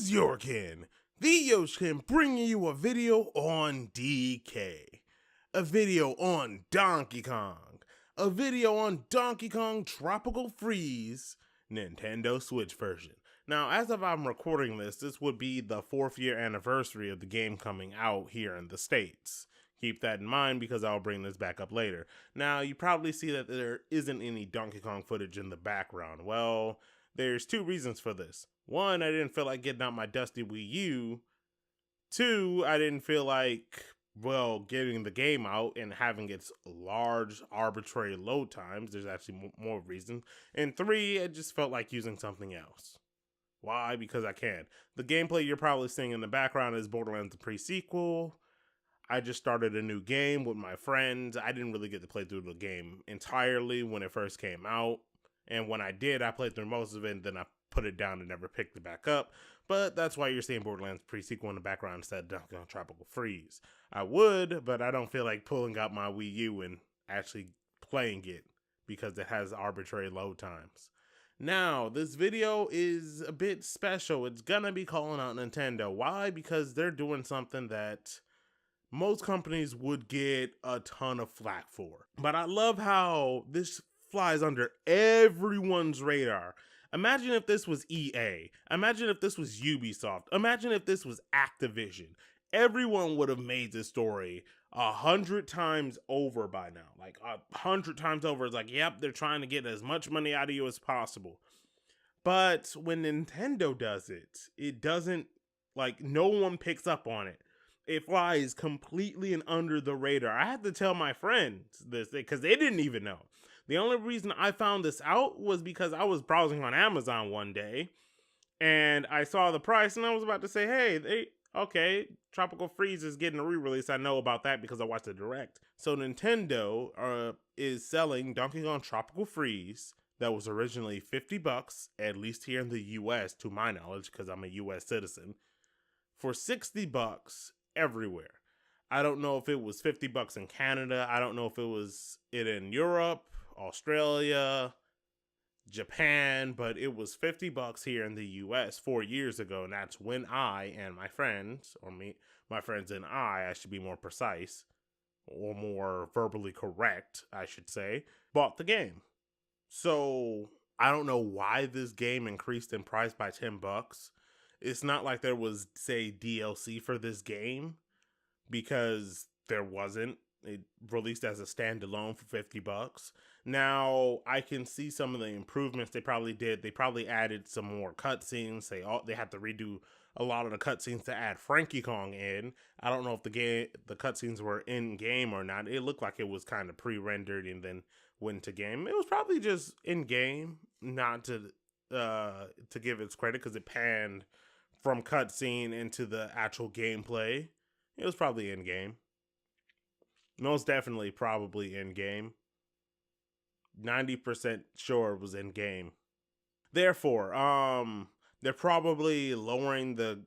is Yorkin, the Yoshkin, bringing you a video on DK, a video on Donkey Kong, a video on Donkey Kong Tropical Freeze, Nintendo Switch version. Now, as of I'm recording this would be the 4th year anniversary of the game coming out here in the States. Keep that in mind because I'll bring this back up later. Now, you probably see that there isn't any Donkey Kong footage in the background. Well, there's two reasons for this. One, I didn't feel like getting out my dusty Wii U. Two, I didn't feel like, getting the game out and having its large arbitrary load times. There's actually more reasons. And three, I just felt like using something else. Why? Because I can. The gameplay you're probably seeing in the background is Borderlands the pre-sequel. I just started a new game with my friends. I didn't really get to play through the game entirely when it first came out. And when I did, I played through most of it, and then I put it down and never picked it back up. But that's why you're seeing Borderlands pre-sequel in the background instead of Donkey Kong Tropical Freeze. I would, but I don't feel like pulling out my Wii U and actually playing it because it has arbitrary load times. Now, this video is a bit special. It's gonna be calling out Nintendo. Why? Because they're doing something that most companies would get a ton of flack for. But I love how this flies under everyone's radar. Imagine if this was EA. Imagine if this was Ubisoft. Imagine if this was Activision. Everyone would have made this story 100 times over by now. Like 100 times over. It's like, yep, they're trying to get as much money out of you as possible. But when Nintendo does it, it doesn't, like, no one picks up on it. It flies completely and under the radar. I had to tell my friends this because they didn't even know. The only reason I found this out was because I was browsing on Amazon one day and I saw the price and I was about to say, hey, Tropical Freeze is getting a re-release. I know about that because I watched the Direct. So Nintendo is selling Donkey Kong Tropical Freeze that was originally $50, at least here in the US, to my knowledge, because I'm a US citizen, for $60 everywhere. I don't know if it was $50 in Canada. I don't know if it was in Europe, Australia, Japan, but it was $50 here in the US 4 years ago. And that's when I and my friends, my friends and I should be more precise, or more verbally correct, I should say, bought the game. So I don't know why this game increased in price by $10. It's not like there was, say, DLC for this game, because there wasn't. It released as a standalone for $50. Now, I can see some of the improvements they probably did. They probably added some more cutscenes. They had to redo a lot of the cutscenes to add Frankie Kong in. I don't know if the cutscenes were in game or not. It looked like it was kind of pre-rendered and then went to game. It was probably just in game, not to give its credit, because it panned from cutscene into the actual gameplay. It was probably in game. Most definitely probably in game. 90% sure it was in game. Therefore, they're probably lowering the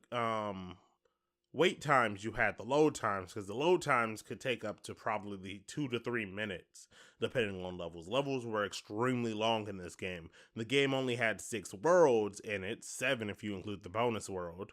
wait times you had, the load times, because the load times could take up to probably 2 to 3 minutes, depending on levels. Levels were extremely long in this game. The game only had 6 worlds in it, 7 if you include the bonus world.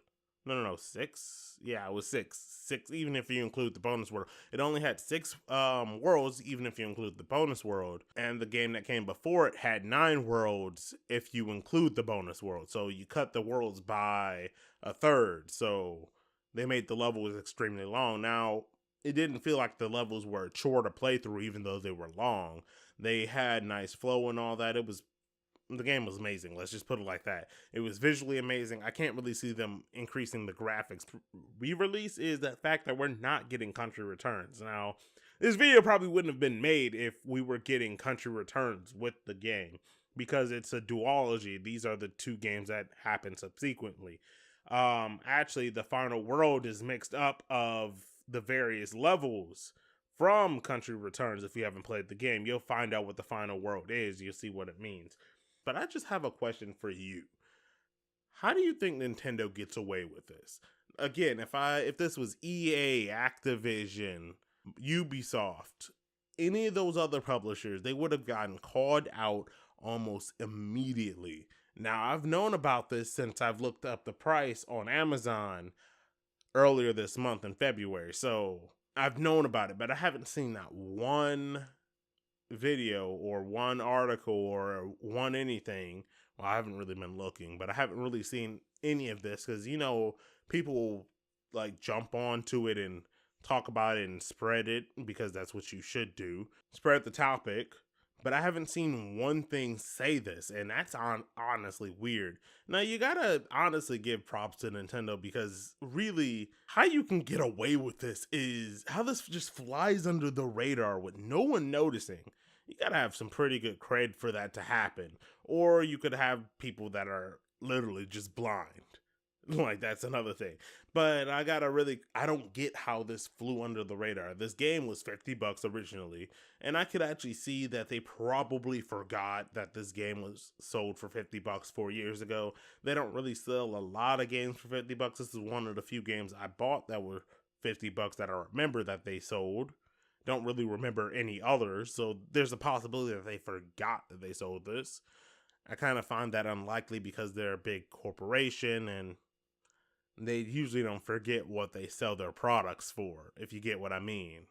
No, 6? Yeah, it was 6. 6, even if you include the bonus world. It only had 6 worlds, even if you include the bonus world. And the game that came before it had 9 worlds, if you include the bonus world. So you cut the worlds by a third. So they made the levels extremely long. Now, it didn't feel like the levels were a chore to play through, even though they were long. They had nice flow and all that. The game was amazing. Let's just put it like that. It was visually amazing. I can't really see them increasing the graphics. Re-release is the fact that we're not getting country returns. Now, this video probably wouldn't have been made if we were getting country returns with the game, because it's a duology. These are the 2 games that happen subsequently. Actually, the final world is mixed up of the various levels from country returns. If you haven't played the game, you'll find out what the final world is. You'll see what it means. But I just have a question for you. How do you think Nintendo gets away with this? Again, if this was EA, Activision, Ubisoft, any of those other publishers, they would have gotten called out almost immediately. Now, I've known about this since I've looked up the price on Amazon earlier this month in February. So I've known about it, but I haven't seen that one video or one article or one anything. Well, I haven't really been looking, but I haven't really seen any of this because, people like jump onto it and talk about it and spread it because that's what you should do. Spread the topic. But I haven't seen one thing say this, and that's honestly weird. Now, you gotta honestly give props to Nintendo because really, how you can get away with this is how this just flies under the radar with no one noticing. You gotta have some pretty good cred for that to happen. Or you could have people that are literally just blind. Like, that's another thing. But I don't get how this flew under the radar. This game was $50 originally, and I could actually see that they probably forgot that this game was sold for $50 4 years ago. They don't really sell a lot of games for $50. This is one of the few games I bought that were $50 that I remember that they sold. Don't really remember any others, so there's a possibility that they forgot that they sold this. I kind of find that unlikely because they're a big corporation and they usually don't forget what they sell their products for, if you get what I mean.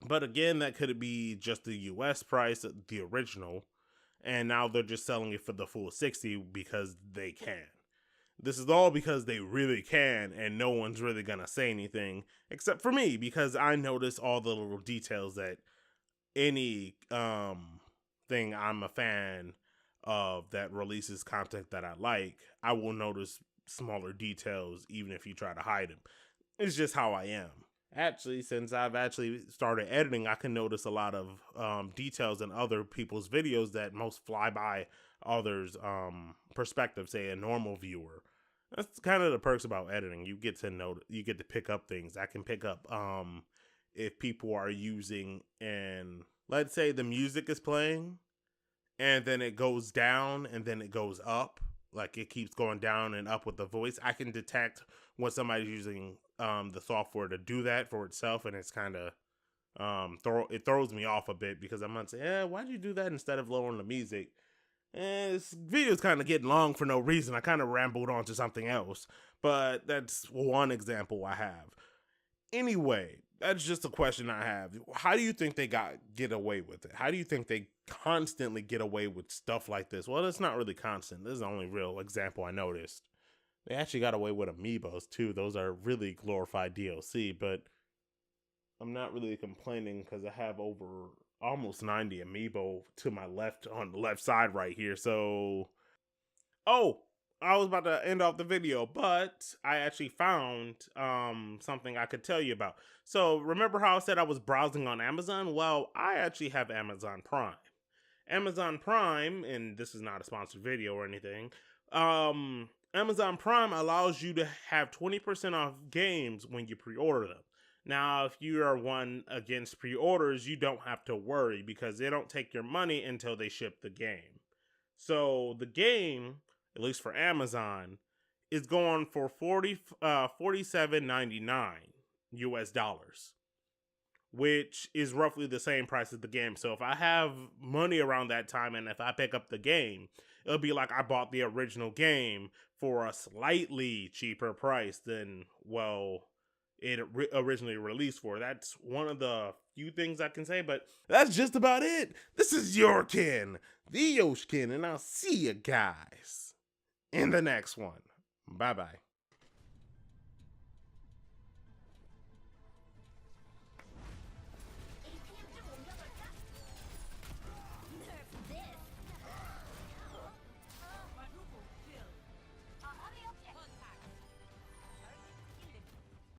But again, that could be just the US price, the original, and now they're just selling it for the full 60 because they can. This is all because they really can, and no one's really gonna say anything, except for me, because I notice all the little details that any thing I'm a fan of that releases content that I like, I will notice smaller details even if you try to hide them. It's just how I am. Actually, since I've actually started editing, I can notice a lot of details in other people's videos that most fly by others' perspective, say a normal viewer. That's kind of the perks about editing. You get to pick up things. I can pick up if people are using, and let's say the music is playing and then it goes down and then it goes up. Like, it keeps going down and up with the voice. I can detect when somebody's using the software to do that for itself, and it's kind of it throws me off a bit because I'm gonna say, why'd you do that instead of lowering the music? And this video's kind of getting long for no reason. I kind of rambled on to something else, but that's one example I have. Anyway, that's just a question I have. How do you think they get away with it? How do you think they constantly get away with stuff like this? Well, it's not really constant. This is the only real example I noticed. They actually got away with amiibos too. Those are really glorified DLC, but I'm not really complaining because I have over almost 90 amiibo to my left on the left side right here. So, I was about to end off the video, but I actually found something I could tell you about. So remember how I said I was browsing on Amazon? Well, I actually have Amazon Prime. Amazon Prime, and this is not a sponsored video or anything, Amazon Prime allows you to have 20% off games when you pre-order them. Now, if you are one against pre-orders, you don't have to worry because they don't take your money until they ship the game. So the game, at least for Amazon, is going for $47.99 US dollars, which is roughly the same price as the game. So if I have money around that time and if I pick up the game, it'll be like I bought the original game for a slightly cheaper price than, it originally released for. That's one of the few things I can say, but that's just about it. This is your Ken, the Yoshkin, and I'll see you guys in the next one. Bye-bye.